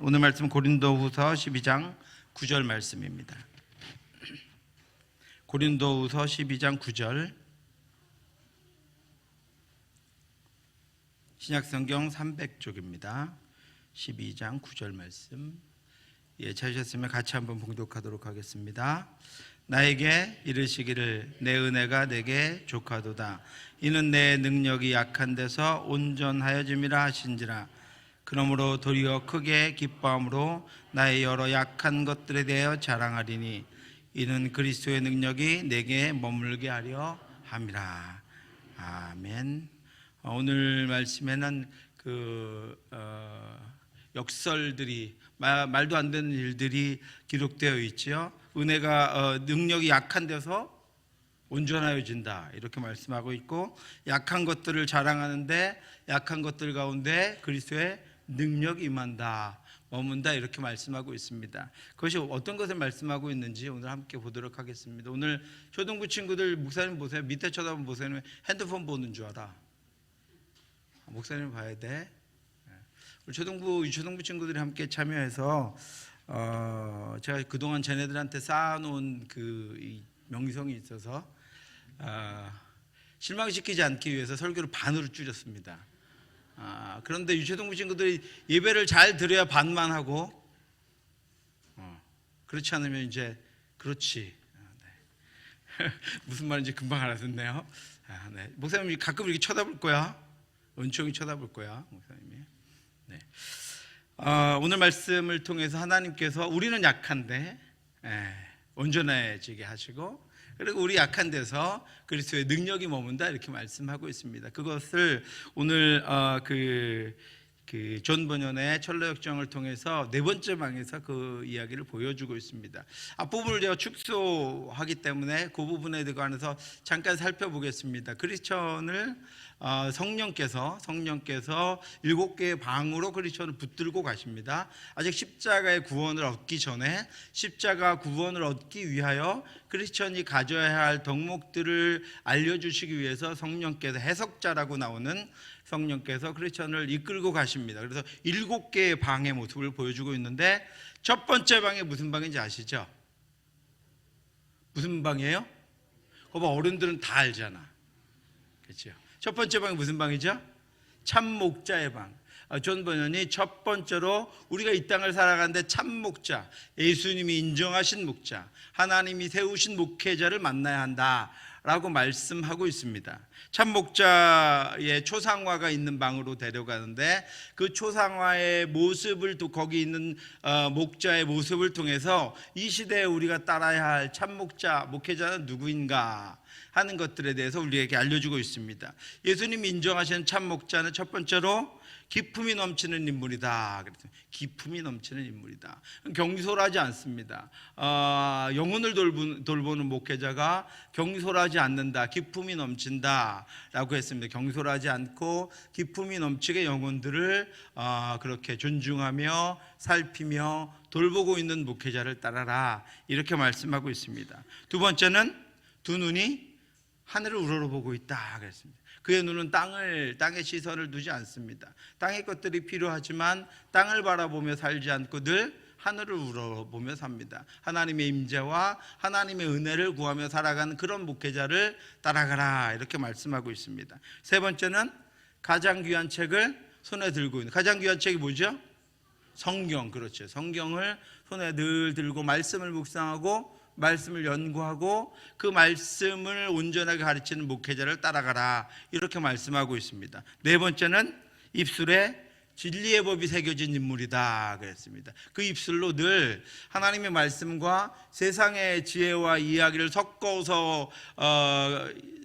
오늘 말씀 고린도후서 12장 9절 말씀입니다. 고린도후서 12장 9절, 신약성경 300쪽입니다. 12장 9절 말씀. 찾으셨으면 같이 한번 봉독하도록 하겠습니다. 나에게 이르시기를 내 은혜가 내게 족하도다. 이는 내 능력이 약한 데서 온전하여짐이라 하신지라. 그러므로 도리어 크게 기뻐함으로 나의 여러 약한 것들에 대하여 자랑하리니 이는 그리스도의 능력이 내게 머물게 하려 함이라. 아멘. 오늘 말씀에는 역설들이, 말도 안 되는 일들이 기록되어 있죠. 은혜가 능력이 약한 데서 온전하여진다, 이렇게 말씀하고 있고, 약한 것들을 자랑하는데 약한 것들 가운데 그리스도의 능력이 임한다, 머문다, 이렇게 말씀하고 있습니다. 그것이 어떤 것을 말씀하고 있는지 오늘 함께 보도록 하겠습니다. 오늘 초등부 친구들, 목사님 보세요. 밑에 쳐다보면 목사님 핸드폰 보는 줄 알아. 목사님 봐야 돼. 우리 유초등부 친구들이 함께 참여해서 제가 그동안 쟤네들한테 쌓아놓은 이 명성이 있어서 실망시키지 않기 위해서 설교를 반으로 줄였습니다. 그런데 유초등부 친구들이 예배를 잘 드려야 반만 하고, 그렇지 않으면 이제 그렇지. 네. 무슨 말인지 금방 알아듣네요. 네. 목사님이 가끔 이렇게 쳐다볼 거야. 은총이 쳐다볼 거야, 목사님이. 네. 오늘 말씀을 통해서 하나님께서 우리는 약한데 온전해지게 하시고, 그리고 우리 약한 데서 그리스도의 능력이 머문다, 이렇게 말씀하고 있습니다. 그것을 오늘 존 번연의 철로역정을 통해서 네 번째 방에서 그 이야기를 보여주고 있습니다. 앞부분을 제가 축소하기 때문에 그 부분에 관해서 잠깐 살펴보겠습니다. 크리스천을 성령께서 7개의 방으로 크리스천을 붙들고 가십니다. 아직 십자가의 구원을 얻기 전에, 십자가 구원을 얻기 위하여 크리스천이 가져야 할 덕목들을 알려주시기 위해서 성령께서, 해석자라고 나오는 성령께서 크리스천을 이끌고 가십니다. 그래서 7개의 방의 모습을 보여주고 있는데, 첫 번째 방이 무슨 방인지 아시죠? 무슨 방이에요? 그거 어른들은 다 알잖아, 그렇죠? 첫 번째 방이 무슨 방이죠? 참 목자의 방. 존 번연이 첫 번째로 우리가 이 땅을 살아가는데 참 목자, 예수님이 인정하신 목자, 하나님이 세우신 목회자를 만나야 한다 라고 말씀하고 있습니다. 참 목자의 초상화가 있는 방으로 데려가는데, 그 초상화의 모습을, 또 거기 있는 목자의 모습을 통해서 이 시대에 우리가 따라야 할 참 목자, 목회자는 누구인가 하는 것들에 대해서 우리에게 알려주고 있습니다. 예수님이 인정하시는 참 목자는 첫 번째로 기품이 넘치는 인물이다. 기품이 넘치는 인물이다. 경솔하지 않습니다. 영혼을 돌보는 목회자가 경솔하지 않는다, 기품이 넘친다 라고 했습니다. 경솔하지 않고 기품이 넘치게 영혼들을 그렇게 존중하며 살피며 돌보고 있는 목회자를 따라라, 이렇게 말씀하고 있습니다. 두 번째는 두 눈이 하늘을 우러러보고 있다 그랬습니다. 그의 눈은 땅에 시선을 두지 않습니다. 땅의 것들이 필요하지만 땅을 바라보며 살지 않고 늘 하늘을 우러보며 삽니다. 하나님의 임재와 하나님의 은혜를 구하며 살아가는 그런 목회자를 따라가라, 이렇게 말씀하고 있습니다. 세 번째는 가장 귀한 책을 손에 들고 있는, 가장 귀한 책이 뭐죠? 성경. 그렇죠. 성경을 손에 늘 들고 말씀을 묵상하고 말씀을 연구하고 그 말씀을 온전하게 가르치는 목회자를 따라가라, 이렇게 말씀하고 있습니다. 네 번째는 입술에 진리의 법이 새겨진 인물이다 그랬습니다. 그 입술로 늘 하나님의 말씀과 세상의 지혜와 이야기를 섞어서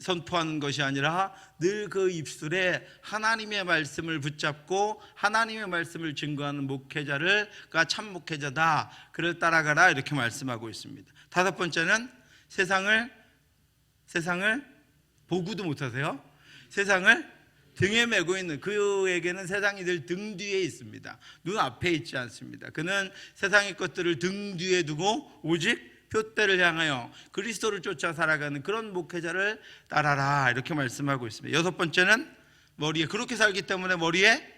선포하는 것이 아니라 늘 그 입술에 하나님의 말씀을 붙잡고 하나님의 말씀을 증거하는 목회자가 참 목회자다, 그를 따라가라, 이렇게 말씀하고 있습니다. 다섯 번째는 세상을 보고도 못하세요. 세상을 등에 메고 있는, 그에게는 세상이 늘 등 뒤에 있습니다. 눈 앞에 있지 않습니다. 그는 세상의 것들을 등 뒤에 두고 오직 표대를 향하여 그리스도를 쫓아 살아가는 그런 목회자를 따라라, 이렇게 말씀하고 있습니다. 여섯 번째는 머리에, 그렇게 살기 때문에 머리에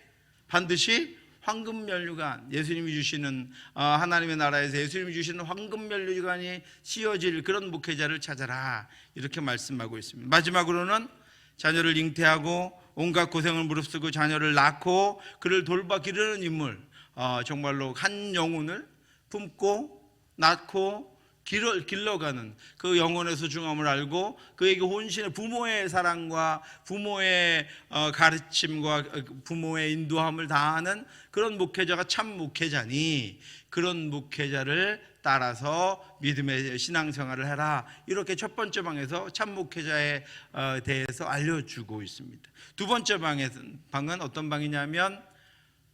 반드시 황금면류관, 예수님이 주시는 하나님의 나라에서 예수님이 주시는 황금면류관이 씌워질 그런 목회자를 찾아라, 이렇게 말씀하고 있습니다. 마지막으로는 자녀를 잉태하고 온갖 고생을 무릅쓰고 자녀를 낳고 그를 돌봐 기르는 인물, 정말로 한 영혼을 품고 낳고 길러가는 그 영혼의 소중함을 알고 그에게 혼신의 부모의 사랑과 부모의 가르침과 부모의 인도함을 다하는 그런 목회자가 참 목회자니, 그런 목회자를 따라서 믿음의 신앙생활을 해라, 이렇게 첫 번째 방에서 참 목회자에 대해서 알려주고 있습니다. 두 번째 방은 어떤 방이냐면,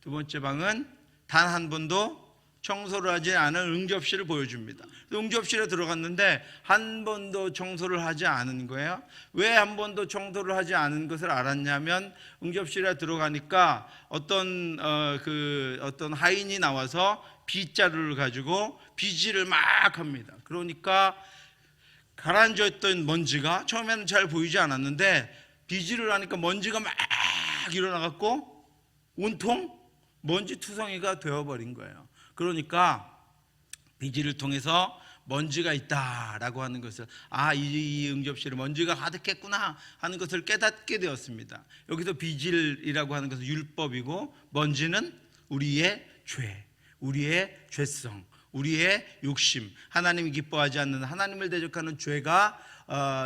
두 번째 방은 단 한 번도 청소를 하지 않은 응접실을 보여줍니다. 응접실에 들어갔는데 한 번도 청소를 하지 않은 거예요. 왜 한 번도 청소를 하지 않은 것을 알았냐면, 응접실에 들어가니까 어떤 하인이 나와서 빗자루를 가지고 비지를 막 합니다. 그러니까 가라앉았던 먼지가 처음에는 잘 보이지 않았는데 비지를 하니까 먼지가 막 일어나갖고 온통 먼지 투성이가 되어버린 거예요. 그러니까 비지를 통해서 먼지가 있다라고 하는 것을, 이 응접실에 먼지가 가득했구나 하는 것을 깨닫게 되었습니다. 여기서 비질이라고 하는 것은 율법이고, 먼지는 우리의 죄, 우리의 죄성, 우리의 욕심, 하나님이 기뻐하지 않는, 하나님을 대적하는 죄가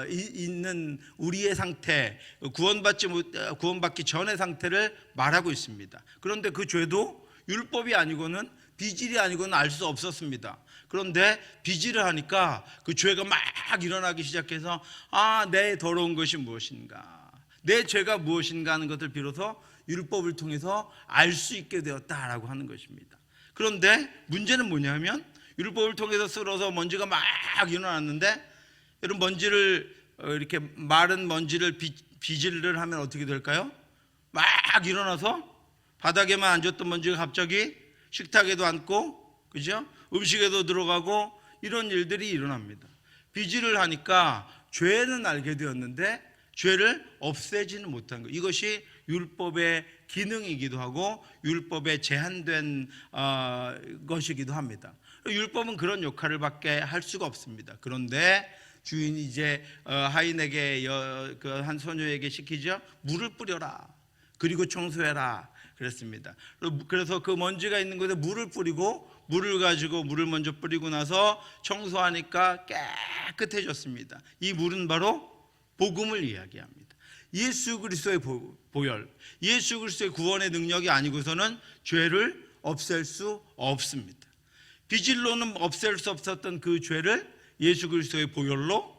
있는 우리의 상태, 구원받기 전의 상태를 말하고 있습니다. 그런데 그 죄도 율법이 아니고는, 비질이 아니고는 알 수 없었습니다. 그런데 비질을 하니까 그 죄가 막 일어나기 시작해서 내 더러운 것이 무엇인가, 내 죄가 무엇인가 하는 것을 비로소 율법을 통해서 알 수 있게 되었다라고 하는 것입니다. 그런데 문제는 뭐냐면, 율법을 통해서 쓸어서 먼지가 막 일어났는데, 여러분 먼지를 이렇게 마른 먼지를 비질을 하면 어떻게 될까요? 막 일어나서 바닥에만 앉았던 먼지가 갑자기 식탁에도 앉고, 그죠? 음식에도 들어가고, 이런 일들이 일어납니다. 비질을 하니까 죄는 알게 되었는데 죄를 없애지는 못한 것, 이것이 율법의 기능이기도 하고 율법에 제한된 것이기도 합니다. 율법은 그런 역할을 밖에 할 수가 없습니다. 그런데 주인이 이제 하인에게, 그 한 소녀에게 시키죠. 물을 뿌려라, 그리고 청소해라 그랬습니다. 그래서 그 먼지가 있는 곳에 물을 뿌리고, 물을 가지고 물을 먼저 뿌리고 나서 청소하니까 깨끗해졌습니다. 이 물은 바로 복음을 이야기합니다. 예수 그리스도의 보혈, 예수 그리스도의 구원의 능력이 아니고서는 죄를 없앨 수 없습니다. 비질로는 없앨 수 없었던 그 죄를 예수 그리스도의 보혈로,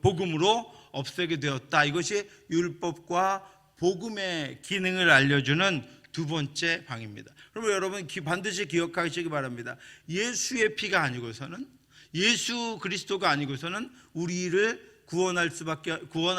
복음으로 없애게 되었다. 이것이 율법과 복음의 기능을 알려주는 두 번째 방입니다. 그러면 여러분 반드시 기억하시기 바랍니다. 예수의 피가 아니고서는, 예수 그리스도가 아니고서는 우리를 구원할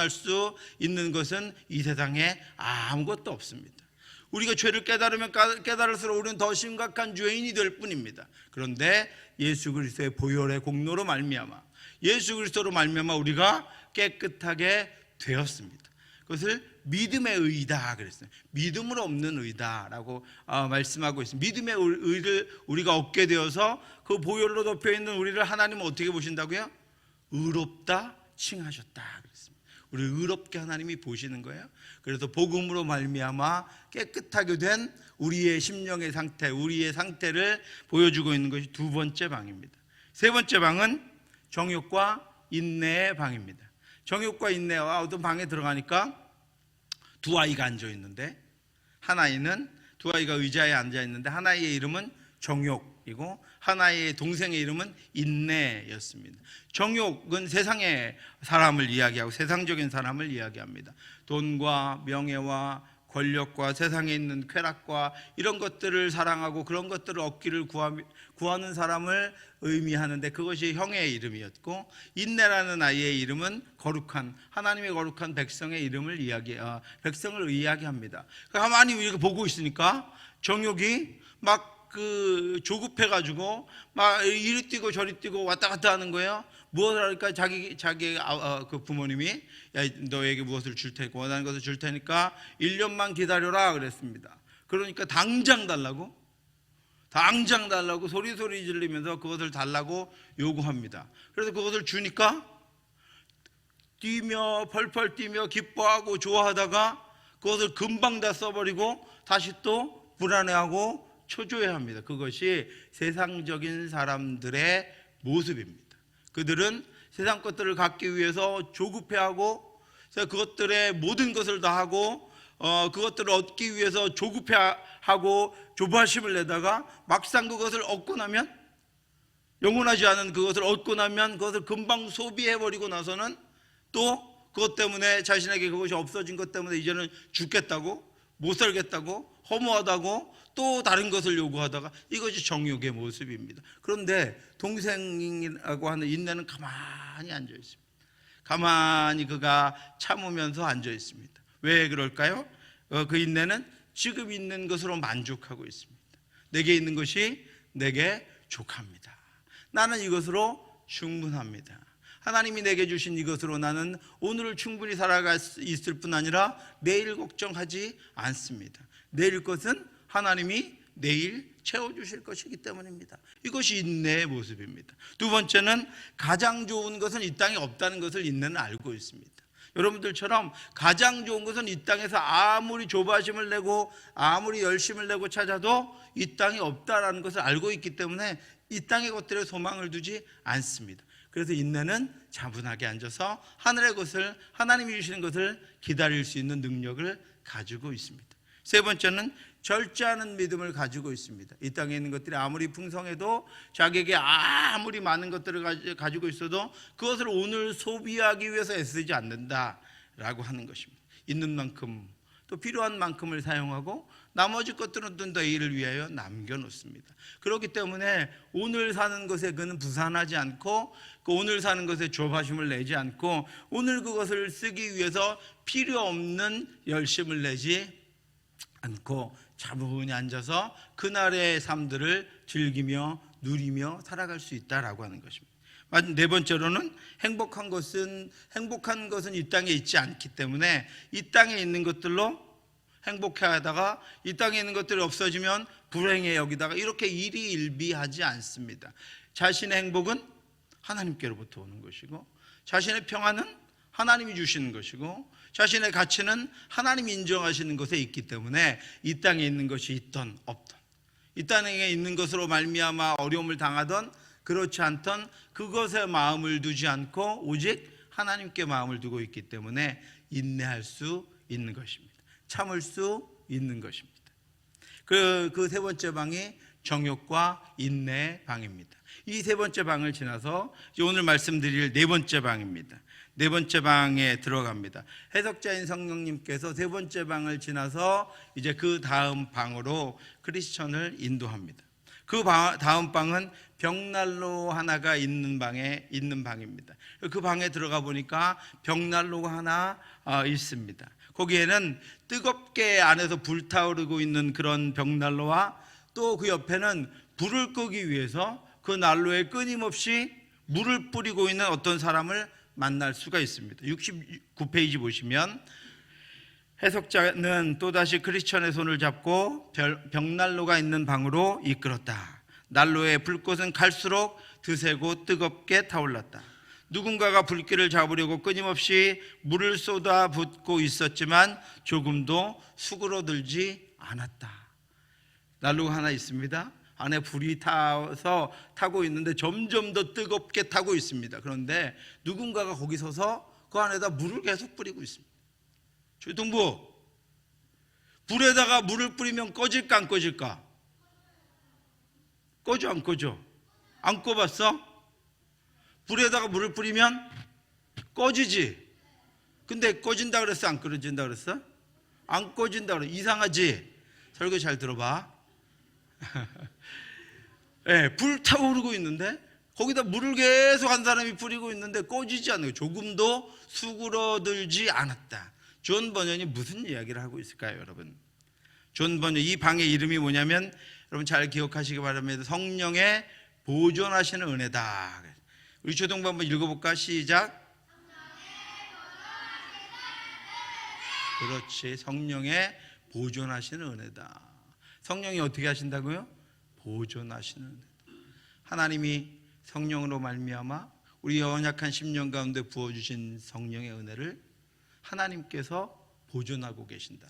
수 있는 것은 이 세상에 아무것도 없습니다. 우리가 죄를 깨달으면 깨달을수록 우리는 더 심각한 죄인이 될 뿐입니다. 그런데 예수 그리스도의 보혈의 공로로 말미암아, 예수 그리스도로 말미암아 우리가 깨끗하게 되었습니다. 그것을 믿음의 의다 그랬어요. 믿음으로 없는 의다라고 말씀하고 있습니다. 믿음의 의를 우리가 얻게 되어서 그 보혈로 덮여 있는 우리를 하나님은 어떻게 보신다고요? 의롭다 칭하셨다 그랬습니다. 우리 의롭게 하나님이 보시는 거예요. 그래서 복음으로 말미암아 깨끗하게 된 우리의 심령의 상태, 우리의 상태를 보여주고 있는 것이 두 번째 방입니다. 세 번째 방은 정욕과 인내의 방입니다. 정욕과 인내와 어떤 방에 들어가니까 두 아이가 앉아 있는데, 한 아이는, 두 아이가 의자에 앉아 있는데 한 아이의 이름은 정욕이고 한 아이의 동생의 이름은 인내였습니다. 정욕은 세상의 사람을 이야기하고 세상적인 사람을 이야기합니다. 돈과 명예와 권력과 세상에 있는 쾌락과 이런 것들을 사랑하고 그런 것들을 얻기를 구하는 사람을 의미하는데, 그것이 형의 이름이었고, 인내라는 아이의 이름은 거룩한, 하나님의 거룩한 백성의 이름을 백성을 이야기합니다. 가만히 이렇게 보고 있으니까 정욕이 막 조급해가지고 막 이리 뛰고 저리 뛰고 왔다 갔다 하는 거예요. 무엇을 할까? 자기 그 부모님이, 야, 너에게 무엇을 줄 테니까, 원하는 것을 줄 테니까 1년만 기다려라 그랬습니다. 그러니까 당장 달라고 소리 지르면서 그것을 달라고 요구합니다. 그래서 그것을 주니까 뛰며 펄펄 뛰며 기뻐하고 좋아하다가 그것을 금방 다 써버리고 다시 또 불안해하고 초조해합니다. 그것이 세상적인 사람들의 모습입니다. 그들은 세상 것들을 갖기 위해서 조급해하고 그것들의 모든 것을 다 하고 그것들을 얻기 위해서 조급해하고 조바심을 내다가 막상 그것을 얻고 나면, 영원하지 않은 그것을 얻고 나면 그것을 금방 소비해버리고 나서는 또 그것 때문에 자신에게 그것이 없어진 것 때문에 이제는 죽겠다고, 못 살겠다고, 허무하다고 또 다른 것을 요구하다가, 이것이 정욕의 모습입니다. 그런데 동생이라고 하는 인내는 가만히 앉아 있습니다. 가만히 그가 참으면서 앉아 있습니다. 왜 그럴까요? 그 인내는 지금 있는 것으로 만족하고 있습니다. 내게 있는 것이 내게 족합니다. 나는 이것으로 충분합니다. 하나님이 내게 주신 이것으로 나는 오늘을 충분히 살아갈 수 있을 뿐 아니라 내일 걱정하지 않습니다. 내일 것은 하나님이 내일 채워주실 것이기 때문입니다. 이것이 인내의 모습입니다. 두 번째는 가장 좋은 것은 이 땅에 없다는 것을 인내는 알고 있습니다. 여러분들처럼 가장 좋은 것은 이 땅에서 아무리 조바심을 내고 아무리 열심을 내고 찾아도 이 땅에 없다라는 것을 알고 있기 때문에 이 땅의 것들에 소망을 두지 않습니다. 그래서 인내는 차분하게 앉아서 하늘의 것을, 하나님이 주시는 것을 기다릴 수 있는 능력을 가지고 있습니다. 세 번째는 절제하는 믿음을 가지고 있습니다. 이 땅에 있는 것들이 아무리 풍성해도, 자기에게 아무리 많은 것들을 가지고 있어도 그것을 오늘 소비하기 위해서 애쓰지 않는다라고 하는 것입니다. 있는 만큼 또 필요한 만큼을 사용하고 나머지 것들은 또 내일을 위하여 남겨놓습니다. 그렇기 때문에 오늘 사는 것에 그는 부산하지 않고, 그 오늘 사는 것에 조바심을 내지 않고, 오늘 그것을 쓰기 위해서 필요 없는 열심을 내지 않고 차분히 앉아서 그날의 삶들을 즐기며 누리며 살아갈 수 있다라고 하는 것입니다. 네 번째로는 행복한 것은 이 땅에 있지 않기 때문에 이 땅에 있는 것들로 행복해하다가 이 땅에 있는 것들이 없어지면 불행해 여기다가 이렇게 일희일비하지 않습니다. 자신의 행복은 하나님께로부터 오는 것이고, 자신의 평안은 하나님이 주시는 것이고, 자신의 가치는 하나님이 인정하시는 것에 있기 때문에 이 땅에 있는 것이 있던 없던, 이 땅에 있는 것으로 말미암아 어려움을 당하던 그렇지 않던 그것에 마음을 두지 않고 오직 하나님께 마음을 두고 있기 때문에 인내할 수 있는 것입니다. 참을 수 있는 것입니다. 그 세 번째 방이 정욕과 인내의 방입니다. 이 세 번째 방을 지나서 오늘 말씀드릴 네 번째 방입니다. 네 번째 방에 들어갑니다. 해석자인 성령님께서 세 번째 방을 지나서 이제 그 다음 방으로 크리스천을 인도합니다. 그 다음 방은 벽난로 하나가 있는 방입니다. 그 방에 들어가 보니까 벽난로가 하나 있습니다. 거기에는 뜨겁게 안에서 불타오르고 있는 그런 벽난로와 또 그 옆에는 불을 끄기 위해서 그 난로에 끊임없이 물을 뿌리고 있는 어떤 사람을 만날 수가 있습니다. 69페이지 보시면 해석자는 또다시 크리스천의 손을 잡고 벽난로가 있는 방으로 이끌었다. 난로의 불꽃은 갈수록 드세고 뜨겁게 타올랐다. 누군가가 불길을 잡으려고 끊임없이 물을 쏟아붓고 있었지만 조금도 수그러들지 않았다. 난로가 하나 있습니다. 안에 불이 타고 있는데 점점 더 뜨겁게 타고 있습니다. 그런데 누군가가 거기 서서 그 안에다 물을 계속 뿌리고 있습니다. 조동부, 불에다가 물을 뿌리면 꺼질까 안 꺼질까? 꺼져 안 꺼져? 안 꺼봤어? 불에다가 물을 뿌리면 꺼지지. 근데 꺼진다 그랬어? 안 꺼진다 그랬어? 안 꺼진다 그래. 이상하지? 설교 잘 들어봐. 네, 불 타오르고 있는데 거기다 물을 계속 한 사람이 뿌리고 있는데 꺼지지 않아요. 조금도 수그러들지 않았다. 존 버년이 무슨 이야기를 하고 있을까요, 여러분? 존 버년, 이 방의 이름이 뭐냐면 여러분 잘 기억하시기 바랍니다. 성령의 보존하시는 은혜다. 우리 초등부 한번 읽어볼까? 시작. 그렇지, 성령의 보존하시는 은혜다. 성령이 어떻게 하신다고요? 보존하시는 은혜. 하나님이 성령으로 말미암아 우리 연약한 심령 가운데 부어주신 성령의 은혜를 하나님께서 보존하고 계신다.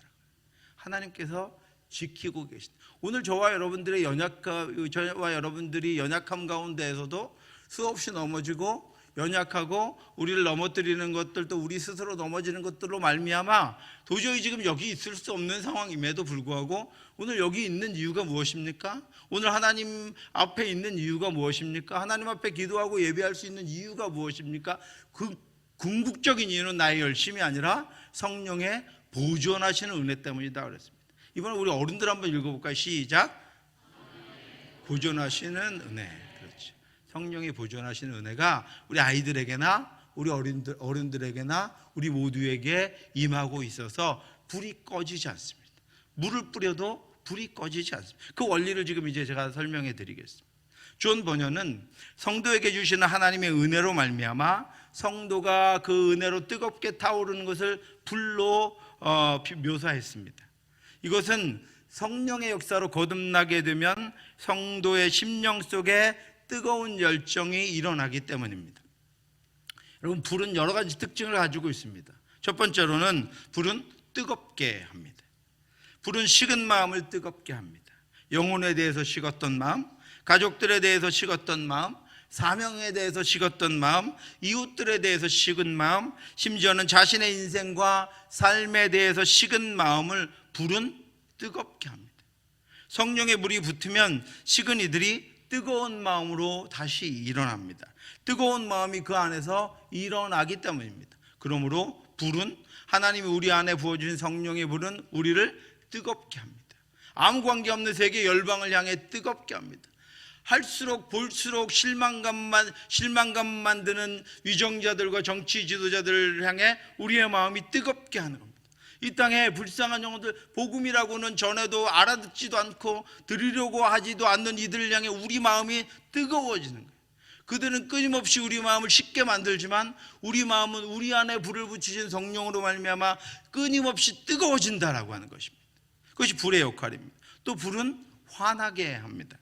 하나님께서 지키고 계신다. 오늘 저와 여러분들이 연약함 가운데에서도 수없이 넘어지고 연약하고 우리를 넘어뜨리는 것들도 우리 스스로 넘어지는 것들로 말미암아 도저히 지금 여기 있을 수 없는 상황임에도 불구하고 오늘 여기 있는 이유가 무엇입니까? 오늘 하나님 앞에 있는 이유가 무엇입니까? 하나님 앞에 기도하고 예배할 수 있는 이유가 무엇입니까? 그 궁극적인 이유는 나의 열심이 아니라 성령의 보존하시는 은혜 때문이다 그랬습니다. 이번에 우리 어른들 한번 읽어볼까요? 시작. 보존하시는 은혜. 그렇죠. 성령이 보존하시는 은혜가 우리 아이들에게나 우리 어른들에게나 우리 모두에게 임하고 있어서 불이 꺼지지 않습니다. 물을 뿌려도 불이 꺼지지 않습니다. 그 원리를 지금 이제 제가 설명해 드리겠습니다. 존 버녀는 성도에게 주시는 하나님의 은혜로 말미암아 성도가 그 은혜로 뜨겁게 타오르는 것을 불로 묘사했습니다. 이것은 성령의 역사로 거듭나게 되면 성도의 심령 속에 뜨거운 열정이 일어나기 때문입니다. 여러분, 불은 여러 가지 특징을 가지고 있습니다. 첫 번째로는 불은 뜨겁게 합니다. 불은 식은 마음을 뜨겁게 합니다. 영혼에 대해서 식었던 마음, 가족들에 대해서 식었던 마음, 사명에 대해서 식었던 마음, 이웃들에 대해서 식은 마음, 심지어는 자신의 인생과 삶에 대해서 식은 마음을 불은 뜨겁게 합니다. 성령의 불이 붙으면 식은 이들이 뜨거운 마음으로 다시 일어납니다. 뜨거운 마음이 그 안에서 일어나기 때문입니다. 그러므로 불은, 하나님이 우리 안에 부어주신 성령의 불은 우리를 뜨겁게 합니다. 아무 관계없는 세계 열방을 향해 뜨겁게 합니다. 할수록 볼수록 실망감 만드는 위정자들과 정치 지도자들을 향해 우리의 마음이 뜨겁게 하는 겁니다. 이 땅에 불쌍한 영혼들, 복음이라고는 전에도 알아듣지도 않고 들으려고 하지도 않는 이들을 향해 우리 마음이 뜨거워지는 거예요. 그들은 끊임없이 우리 마음을 식게 만들지만 우리 마음은 우리 안에 불을 붙이신 성령으로 말미암아 끊임없이 뜨거워진다라고 하는 것입니다. 그것이 불의 역할입니다. 또 불은 화나게 합니다.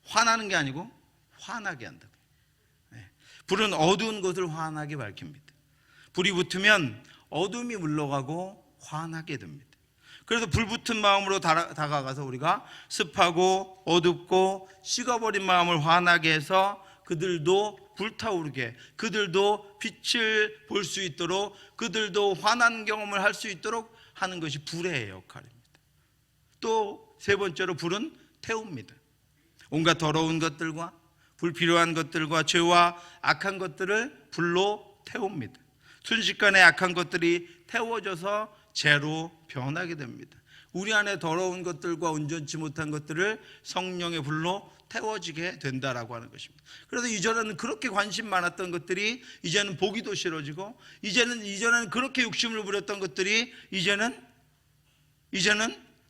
화나는 게 아니고 화나게 한다. 불은 어두운 것을 환하게 밝힙니다. 불이 붙으면 어둠이 물러가고 환하게 됩니다. 그래서 불붙은 마음으로 다가가서 우리가 습하고 어둡고 식어버린 마음을 환하게 해서 그들도 불타오르게, 그들도 빛을 볼 수 있도록, 그들도 환한 경험을 할 수 있도록 하는 것이 불의 역할입니다. 또 세 번째로 불은 태웁니다. 온갖 더러운 것들과 불필요한 것들과 죄와 악한 것들을 불로 태웁니다. 순식간에 악한 것들이 태워져서 죄로 변하게 됩니다. 우리 안에 더러운 것들과 온전치 못한 것들을 성령의 불로 태워지게 된다라고 하는 것입니다. 그래서 이전에는 그렇게 관심 많았던 것들이 이제는 보기도 싫어지고, 이전에는 그렇게 욕심을 부렸던 것들이 이제는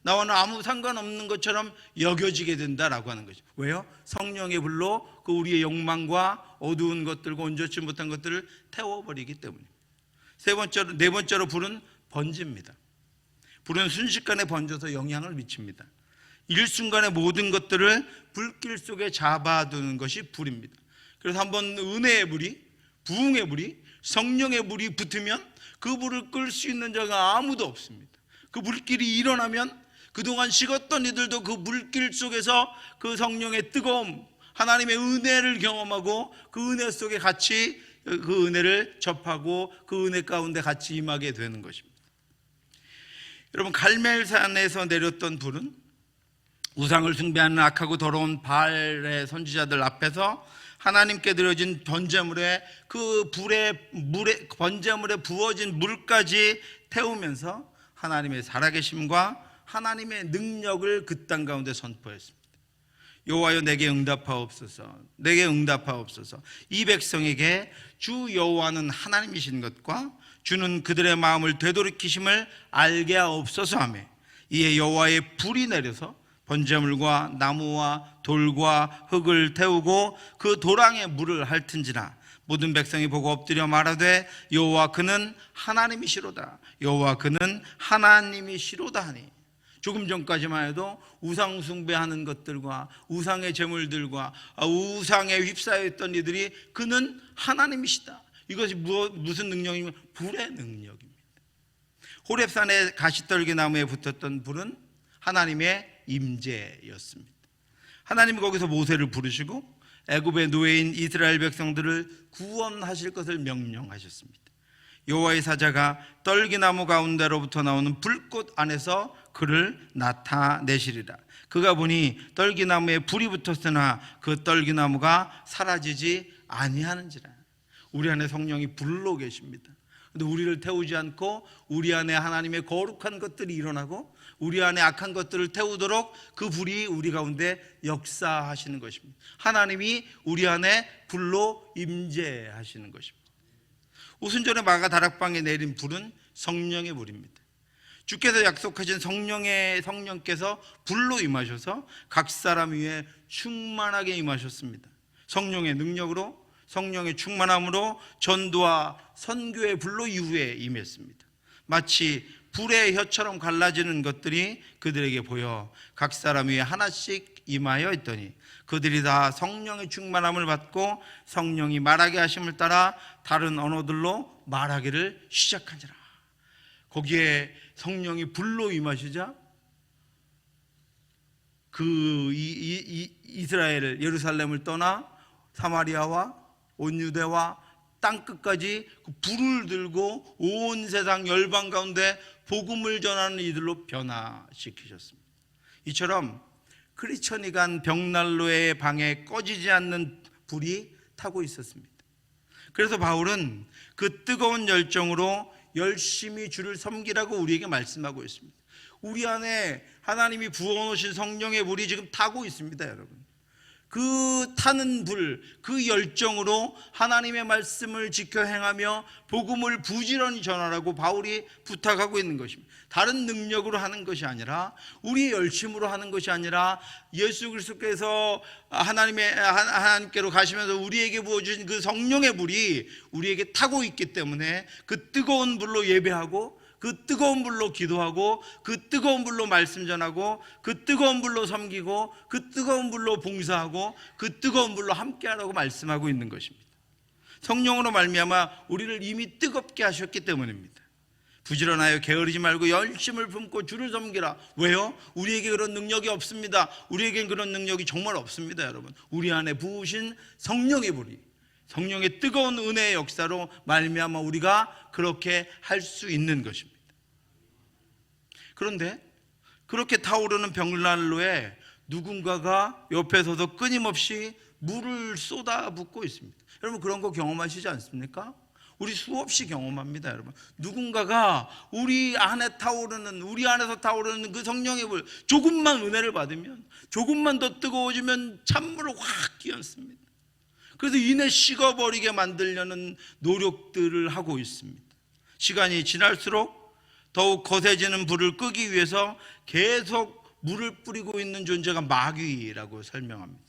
나와는 아무 상관없는 것처럼 여겨지게 된다라고 하는 거죠. 왜요? 성령의 불로 그 우리의 욕망과 어두운 것들과 온전치 못한 것들을 태워버리기 때문입니다. 네 번째로 불은 번집니다. 불은 순식간에 번져서 영향을 미칩니다. 일순간에 모든 것들을 불길 속에 잡아두는 것이 불입니다. 그래서 한번 은혜의 불이, 부흥의 불이, 성령의 불이 붙으면 그 불을 끌 수 있는 자가 아무도 없습니다. 그 불길이 일어나면 그동안 식었던 이들도 그 물길 속에서 그 성령의 뜨거움, 하나님의 은혜를 경험하고 그 은혜 속에 같이 그 은혜를 접하고 그 은혜 가운데 같이 임하게 되는 것입니다. 여러분, 갈멜산에서 내렸던 불은 우상을 숭배하는 악하고 더러운 바알의 선지자들 앞에서 하나님께 드려진 번제물에 그 번제물에 부어진 물까지 태우면서 하나님의 살아계심과 하나님의 능력을 그 땅 가운데 선포했습니다. 여호와여 내게 응답하옵소서, 내게 응답하옵소서. 이 백성에게 주 여호와는 하나님이신 것과 주는 그들의 마음을 되돌이키심을 알게 하옵소서 하며, 이에 여호와의 불이 내려서 번제물과 나무와 돌과 흙을 태우고 그 도랑에 물을 핥은지라. 모든 백성이 보고 엎드려 말하되 여호와 그는 하나님이시로다, 여호와 그는 하나님이시로다 하니. 조금 전까지만 해도 우상 숭배하는 것들과 우상의 제물들과 우상에 휩싸여 있던 이들이 그는 하나님이시다. 이것이 무슨 능력이면 불의 능력입니다. 호렙산의 가시떨기 나무에 붙었던 불은 하나님의 임재였습니다. 하나님은 거기서 모세를 부르시고 애굽의 노예인 이스라엘 백성들을 구원하실 것을 명령하셨습니다. 여호와의 사자가 떨기나무 가운데로부터 나오는 불꽃 안에서 그를 나타내시리라. 그가 보니 떨기나무에 불이 붙었으나 그 떨기나무가 사라지지 아니하는지라. 우리 안에 성령이 불로 계십니다. 근데 우리를 태우지 않고 우리 안에 하나님의 거룩한 것들이 일어나고 우리 안에 악한 것들을 태우도록 그 불이 우리 가운데 역사하시는 것입니다. 하나님이 우리 안에 불로 임재하시는 것입니다. 오순절에 마가 다락방에 내린 불은 성령의 불입니다. 주께서 약속하신 성령께서 불로 임하셔서 각 사람 위에 충만하게 임하셨습니다. 성령의 능력으로, 성령의 충만함으로 전도와 선교의 불로 이후에 임했습니다. 마치 불의 혀처럼 갈라지는 것들이 그들에게 보여 각 사람 위에 하나씩 임하여 있더니 그들이 다 성령의 충만함을 받고 성령이 말하게 하심을 따라 다른 언어들로 말하기를 시작하니라. 거기에 성령이 불로 임하시자 그 이스라엘을, 예루살렘을 떠나 사마리아와 온 유대와 땅끝까지 그 불을 들고 온 세상 열방 가운데 복음을 전하는 이들로 변화시키셨습니다. 이처럼 크리스천이 간 벽난로의 방에 꺼지지 않는 불이 타고 있었습니다. 그래서 바울은 그 뜨거운 열정으로 열심히 주를 섬기라고 우리에게 말씀하고 있습니다. 우리 안에 하나님이 부어놓으신 성령의 불이 지금 타고 있습니다, 여러분. 그 타는 불, 그 열정으로 하나님의 말씀을 지켜 행하며 복음을 부지런히 전하라고 바울이 부탁하고 있는 것입니다. 다른 능력으로 하는 것이 아니라, 우리의 열심으로 하는 것이 아니라, 예수 그리스도께서 하나님께로 가시면서 우리에게 부어주신 그 성령의 불이 우리에게 타고 있기 때문에 그 뜨거운 불로 예배하고, 그 뜨거운 불로 기도하고, 그 뜨거운 불로 말씀 전하고, 그 뜨거운 불로 섬기고, 그 뜨거운 불로 봉사하고, 그 뜨거운 불로 함께하라고 말씀하고 있는 것입니다. 성령으로 말미암아 우리를 이미 뜨겁게 하셨기 때문입니다. 부지런하여 게으르지 말고 열심을 품고 주를 섬기라. 왜요? 우리에게 그런 능력이 없습니다. 우리에겐 그런 능력이 정말 없습니다, 여러분. 우리 안에 부으신 성령의 불이, 성령의 뜨거운 은혜의 역사로 말미암아 우리가 그렇게 할 수 있는 것입니다. 그런데 그렇게 타오르는 벽난로에 누군가가 옆에 서서 끊임없이 물을 쏟아붓고 있습니다. 여러분, 그런 거 경험하시지 않습니까? 우리 수없이 경험합니다, 여러분. 누군가가 우리 안에서 타오르는 그 성령의 불, 조금만 은혜를 받으면, 조금만 더 뜨거워지면 찬물을 확 끼얹습니다. 그래서 이내 식어버리게 만들려는 노력들을 하고 있습니다. 시간이 지날수록 더욱 거세지는 불을 끄기 위해서 계속 물을 뿌리고 있는 존재가 마귀라고 설명합니다.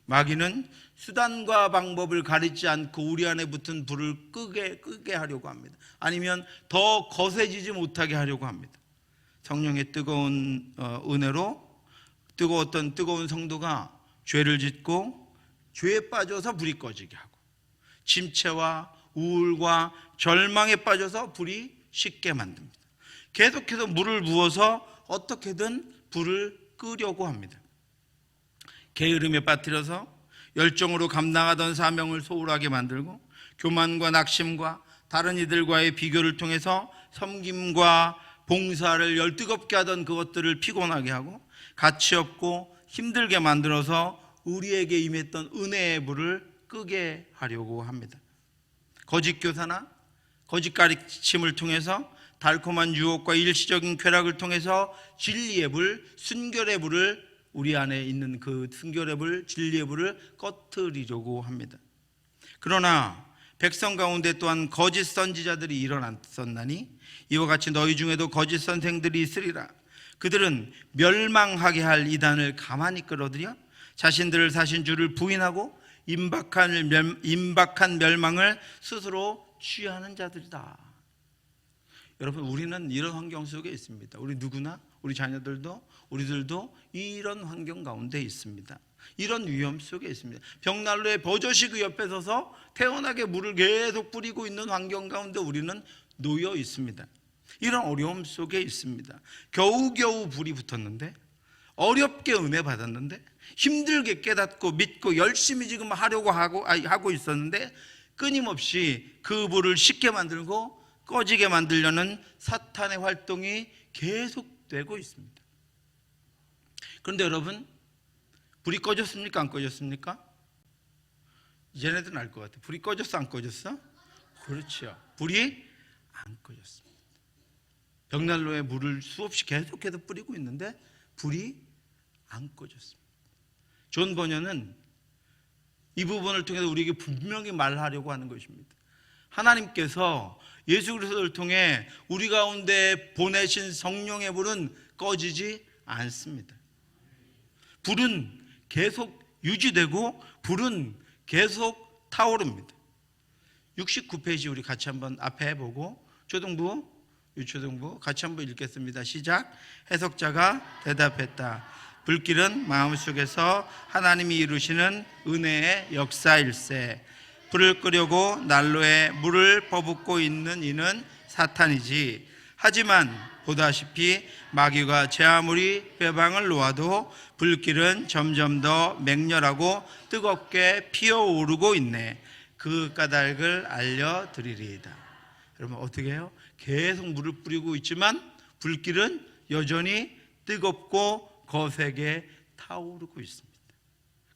마귀는 수단과 방법을 가리지 않고 우리 안에 붙은 불을 끄게 하려고 합니다. 아니면 더 거세지지 못하게 하려고 합니다. 성령의 뜨거운 은혜로 뜨거운 성도가 죄를 짓고 죄에 빠져서 불이 꺼지게 하고, 침체와 우울과 절망에 빠져서 불이 식게 만듭니다. 계속해서 물을 부어서 어떻게든 불을 끄려고 합니다. 게으름에 빠뜨려서 열정으로 감당하던 사명을 소홀하게 만들고, 교만과 낙심과 다른 이들과의 비교를 통해서 섬김과 봉사를 열뜨겁게 하던 그것들을 피곤하게 하고, 가치 없고 힘들게 만들어서 우리에게 임했던 은혜의 불을 끄게 하려고 합니다. 거짓 교사나 거짓 가르침을 통해서, 달콤한 유혹과 일시적인 쾌락을 통해서 진리의 불, 순결의 불을, 우리 안에 있는 그 순결의 불, 진리의 불을 꺼트리려고 합니다. 그러나 백성 가운데 또한 거짓 선지자들이 일어났었나니 이와 같이 너희 중에도 거짓 선생들이 있으리라. 그들은 멸망하게 할 이단을 가만히 끌어들여 자신들을 사신 주를 부인하고 임박한 멸망을 스스로 취하는 자들이다. 여러분, 우리는 이런 환경 속에 있습니다. 우리 누구나 우리 자녀들도 우리들도 이런 환경 가운데 있습니다. 이런 위험 속에 있습니다. 벽난로에 버젓이 그 옆에 서서 태연하게 물을 계속 뿌리고 있는 환경 가운데 우리는 놓여 있습니다. 이런 어려움 속에 있습니다. 겨우겨우 불이 붙었는데, 어렵게 은혜 받았는데, 힘들게 깨닫고 믿고 열심히 지금 하려고 하고 있었는데 끊임없이 그 불을 식게 만들고 꺼지게 만들려는 사탄의 활동이 계속되고 있습니다. 그런데 여러분, 불이 꺼졌습니까? 안 꺼졌습니까? 얘네들은 알 것 같아요. 불이 꺼졌어? 안 꺼졌어? 그렇죠. 불이 안 꺼졌습니다. 벽난로에 물을 수없이 계속해서 뿌리고 있는데 불이 안 꺼졌습니다. 존 버녀는 이 부분을 통해서 우리에게 분명히 말하려고 하는 것입니다. 하나님께서 예수 그리스도를 통해 우리 가운데 보내신 성령의 불은 꺼지지 않습니다. 불은 계속 유지되고 불은 계속 타오릅니다. 69페이지 우리 같이 한번 앞에 보고 초등부, 유초등부 같이 한번 읽겠습니다. 시작. 해석자가 대답했다. 불길은 마음속에서 하나님이 이루시는 은혜의 역사일세. 불을 끄려고 난로에 물을 퍼붓고 있는 이는 사탄이지. 하지만 보다시피 마귀가 제 아무리 회방을 놓아도 불길은 점점 더 맹렬하고 뜨겁게 피어오르고 있네. 그 까닭을 알려드리리이다. 여러분 어떻게 해요? 계속 물을 뿌리고 있지만 불길은 여전히 뜨겁고 거세게 타오르고 있습니다.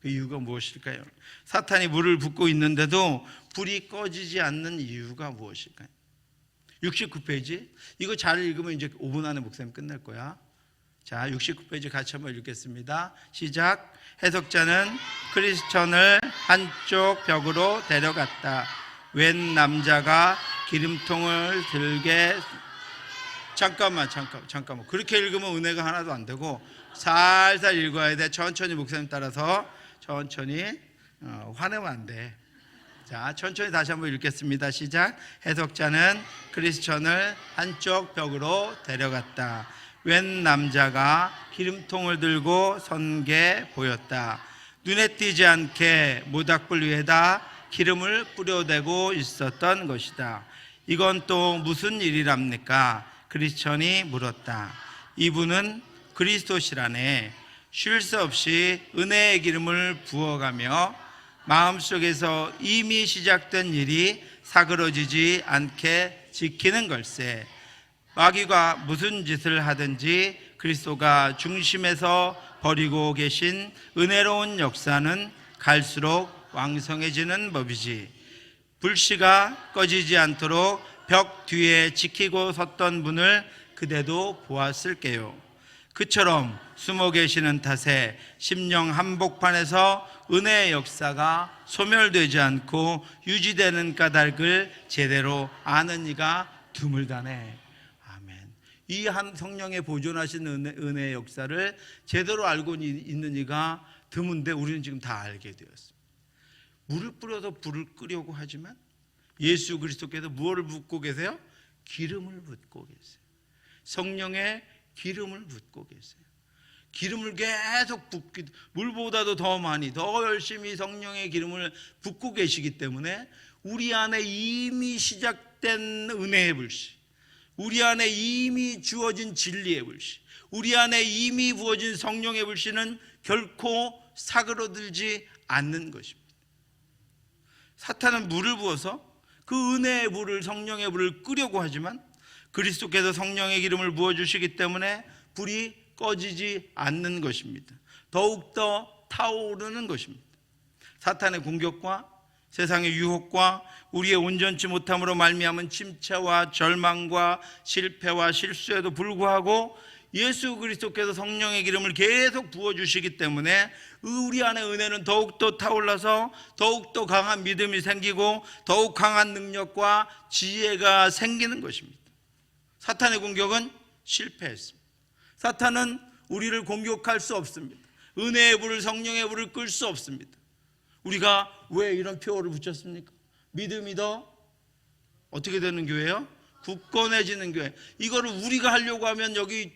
그 이유가 무엇일까요? 사탄이 물을 붓고 있는데도 불이 꺼지지 않는 이유가 무엇일까요? 69페이지 이거 잘 읽으면 이제 5분 안에 목사님 끝낼 거야. 자, 69페이지 같이 한번 읽겠습니다. 시작. 해석자는 크리스천을 한쪽 벽으로 데려갔다. 웬 남자가 기름통을 들게. 잠깐만 그렇게 읽으면 은혜가 하나도 안 되고 살살 읽어야 돼. 천천히 목사님 따라서 천천히. 화내면 안 돼. 자, 천천히 다시 한번 읽겠습니다. 시작. 해석자는 크리스천을 한쪽 벽으로 데려갔다. 웬 남자가 기름통을 들고 선 게 보였다. 눈에 띄지 않게 모닥불 위에다 기름을 뿌려대고 있었던 것이다. 이건 또 무슨 일이랍니까? 크리스천이 물었다. 이분은 그리스도시라네. 쉴 새 없이 은혜의 기름을 부어가며 마음속에서 이미 시작된 일이 사그러지지 않게 지키는 걸세. 마귀가 무슨 짓을 하든지 그리스도가 중심에서 벌이고 계신 은혜로운 역사는 갈수록 왕성해지는 법이지. 불씨가 꺼지지 않도록 벽 뒤에 지키고 섰던 분을 그대도 보았을게요. 그처럼 숨어 계시는 탓에 심령 한복판에서 은혜의 역사가 소멸되지 않고 유지되는 까닭을 제대로 아는 이가 드물다네. 아멘. 이 한 성령의 보존하신 은혜의 역사를 제대로 알고 있는 이가 드문데 우리는 지금 다 알게 되었습니다. 물을 뿌려서 불을 끄려고 하지만 예수 그리스도께서 무엇을 붓고 계세요? 기름을 붓고 계세요. 성령의 기름을 붓고 계세요. 기름을 계속 붓기, 물보다도 더 많이 더 열심히 성령의 기름을 붓고 계시기 때문에 우리 안에 이미 시작된 은혜의 불씨, 우리 안에 이미 주어진 진리의 불씨, 우리 안에 이미 부어진 성령의 불씨는 결코 사그러들지 않는 것입니다. 사탄은 물을 부어서 그 은혜의 불을, 성령의 불을 끄려고 하지만 그리스도께서 성령의 기름을 부어주시기 때문에 불이 꺼지지 않는 것입니다. 더욱더 타오르는 것입니다. 사탄의 공격과 세상의 유혹과 우리의 온전치 못함으로 말미암은 침체와 절망과 실패와 실수에도 불구하고 예수 그리스도께서 성령의 기름을 계속 부어주시기 때문에 우리 안의 은혜는 더욱더 타올라서 더욱더 강한 믿음이 생기고 더욱 강한 능력과 지혜가 생기는 것입니다. 사탄의 공격은 실패했습니다. 사탄은 우리를 공격할 수 없습니다. 은혜의 불을, 성령의 불을 끌 수 없습니다. 우리가 왜 이런 표어를 붙였습니까? 믿음이 더 어떻게 되는 교회요? 굳건해지는 교회. 이거를 우리가 하려고 하면 여기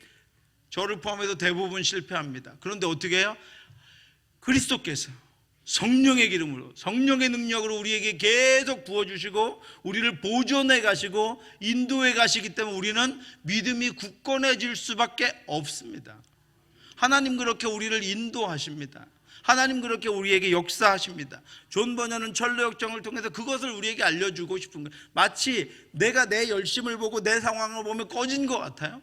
저를 포함해서 대부분 실패합니다. 그런데 어떻게 해요? 그리스도께서 성령의 기름으로, 성령의 능력으로 우리에게 계속 부어주시고 우리를 보존해 가시고 인도해 가시기 때문에 우리는 믿음이 굳건해질 수밖에 없습니다. 하나님 그렇게 우리를 인도하십니다. 하나님 그렇게 우리에게 역사하십니다. 존 버녀는 철로역정을 통해서 그것을 우리에게 알려주고 싶은 거예요. 마치 내가 내 열심을 보고 내 상황을 보면 꺼진 것 같아요.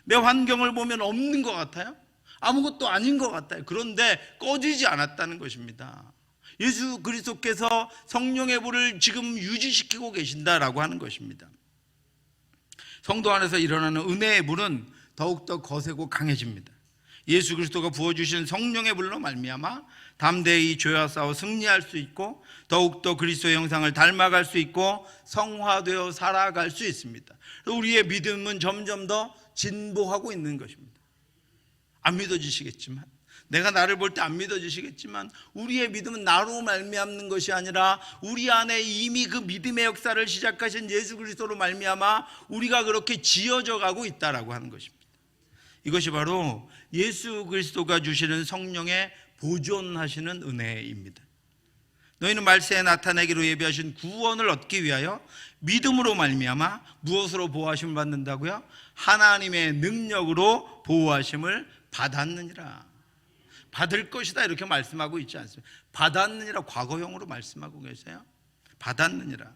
내 환경을 보면 없는 것 같아요. 아무것도 아닌 것 같아요. 그런데 꺼지지 않았다는 것입니다. 예수 그리스도께서 성령의 불을 지금 유지시키고 계신다라고 하는 것입니다. 성도 안에서 일어나는 은혜의 불은 더욱더 거세고 강해집니다. 예수 그리스도가 부어주신 성령의 불로 말미암아 담대히 죄와 싸워 승리할 수 있고 더욱더 그리스도의 형상을 닮아갈 수 있고 성화되어 살아갈 수 있습니다. 우리의 믿음은 점점 더 진보하고 있는 것입니다. 안 믿어지시겠지만, 내가 나를 볼 때 안 믿어지시겠지만 우리의 믿음은 나로 말미암는 것이 아니라 우리 안에 이미 그 믿음의 역사를 시작하신 예수 그리스도로 말미암아 우리가 그렇게 지어져 가고 있다라고 하는 것입니다. 이것이 바로 예수 그리스도가 주시는 성령의 보존하시는 은혜입니다. 너희는 말세에 나타내기로 예비하신 구원을 얻기 위하여 믿음으로 말미암아 무엇으로 보호하심을 받는다고요? 하나님의 능력으로 보호하심을 받았느니라. 받을 것이다 이렇게 말씀하고 있지 않습니다. 받았느니라 과거형으로 말씀하고 계세요. 받았느니라.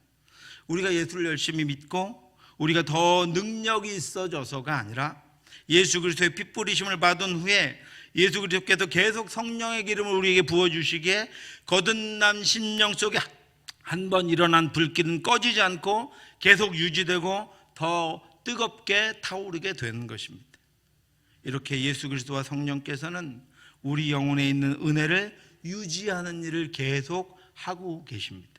우리가 예수를 열심히 믿고 우리가 더 능력이 있어져서가 아니라 예수 그리스도의 피 뿌리심을 받은 후에 예수 그리스도께서 계속 성령의 기름을 우리에게 부어주시기에 거듭난 심령 속에 한 번 일어난 불길은 꺼지지 않고 계속 유지되고 더 뜨겁게 타오르게 되는 것입니다. 이렇게 예수 그리스도와 성령께서는 우리 영혼에 있는 은혜를 유지하는 일을 계속 하고 계십니다.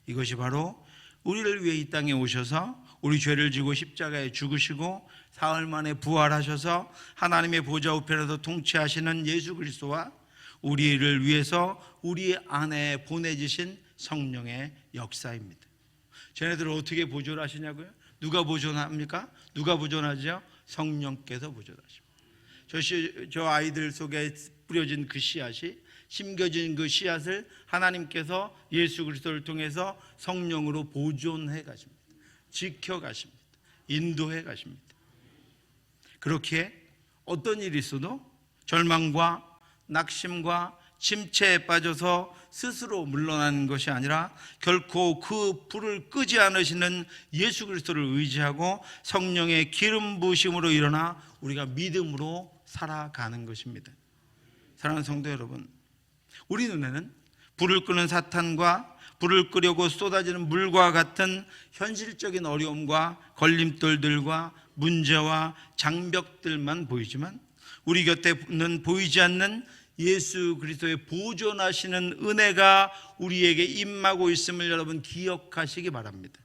이것이 바로 우리를 위해 이 땅에 오셔서 우리 죄를 지고 십자가에 죽으시고 사흘 만에 부활하셔서 하나님의 보좌 우편에서 통치하시는 예수 그리스도와 우리를 위해서 우리 안에 보내주신 성령의 역사입니다. 쟤네들을 어떻게 보존하시냐고요? 누가 보존합니까? 누가 보존하죠? 성령께서 보존하십니다. 저 아이들 속에 뿌려진 그 씨앗이, 심겨진 그 씨앗을 하나님께서 예수 그리스도를 통해서 성령으로 보존해 가십니다. 지켜 가십니다. 인도해 가십니다. 그렇게 어떤 일이 있어도 절망과 낙심과 침체에 빠져서 스스로 물러나는 것이 아니라 결코 그 불을 끄지 않으시는 예수 그리스도를 의지하고 성령의 기름 부으심으로 일어나 우리가 믿음으로 살아가는 것입니다. 사랑하는 성도 여러분, 우리 눈에는 불을 끄는 사탄과 불을 끄려고 쏟아지는 물과 같은 현실적인 어려움과 걸림돌들과 문제와 장벽들만 보이지만 우리 곁에는 보이지 않는 예수 그리스도의 보존하시는 은혜가 우리에게 임하고 있음을 여러분 기억하시기 바랍니다.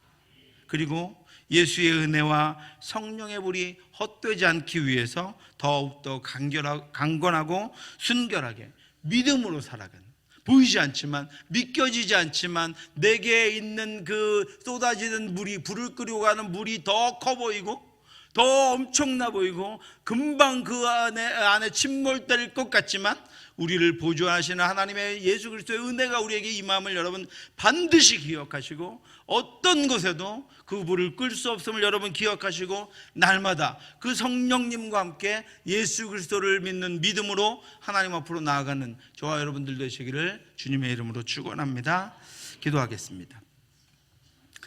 그리고 예수의 은혜와 성령의 불이 헛되지 않기 위해서 더욱더 강건하고 순결하게 믿음으로 살아가는, 보이지 않지만 믿겨지지 않지만 내게 있는 그 쏟아지는 물이, 불을 끄려고 하는 물이 더 커 보이고 더 엄청나 보이고 금방 그 안에 침몰될 것 같지만 우리를 보존하시는 하나님의 예수 그리스도의 은혜가 우리에게 임함을 여러분 반드시 기억하시고 어떤 것에도 그 불을 끌 수 없음을 여러분 기억하시고 날마다 그 성령님과 함께 예수 그리스도를 믿는 믿음으로 하나님 앞으로 나아가는 저와 여러분들 되시기를 주님의 이름으로 축원합니다. 기도하겠습니다.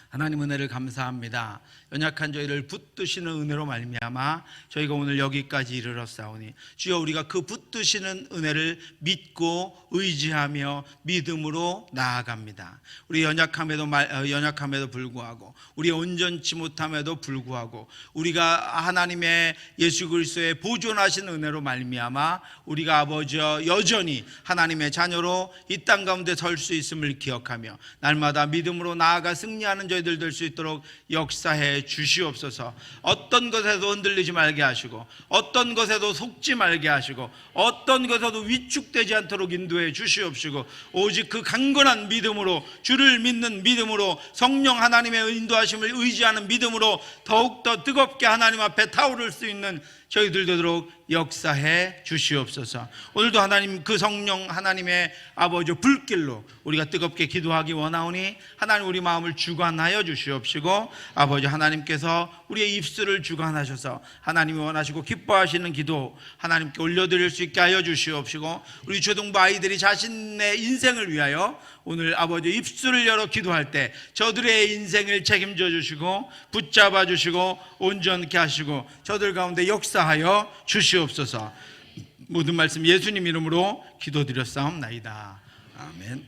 하나님 은혜를 감사합니다. 연약한 저희를 붙드시는 은혜로 말미암아 저희가 오늘 여기까지 이르렀사오니 주여 우리가 그 붙드시는 은혜를 믿고 의지하며 믿음으로 나아갑니다. 우리 연약함에도 불구하고 우리 온전치 못함에도 불구하고 우리가 하나님의 예수 그리스도의 보존하신 은혜로 말미암아 우리가 아버지여 여전히 하나님의 자녀로 이 땅 가운데 설 수 있음을 기억하며 날마다 믿음으로 나아가 승리하는 저희들 될 수 있도록 역사해 주시옵소서. 어떤 것에도 흔들리지 말게 하시고 어떤 것에도 속지 말게 하시고 어떤 것에도 위축되지 않도록 인도해 주시옵시고 오직 그 강건한 믿음으로 주를 믿는 믿음으로 성령 하나님의 인도하심을 의지하는 믿음으로 더욱더 뜨겁게 하나님 앞에 타오를 수 있는 저희들 되도록 역사해 주시옵소서. 오늘도 하나님 그 성령 하나님의 아버지 불길로 우리가 뜨겁게 기도하기 원하오니 하나님 우리 마음을 주관하여 주시옵시고 아버지 하나님께서 우리의 입술을 주관하셔서 하나님이 원하시고 기뻐하시는 기도 하나님께 올려드릴 수 있게 하여 주시옵시고 우리 초등부 아이들이 자신의 인생을 위하여 오늘 아버지 입술을 열어 기도할 때 저들의 인생을 책임져 주시고 붙잡아 주시고 온전케 하시고 저들 가운데 역사하여 주시옵소서. 모든 말씀 예수님 이름으로 기도드렸사옵나이다. 아멘.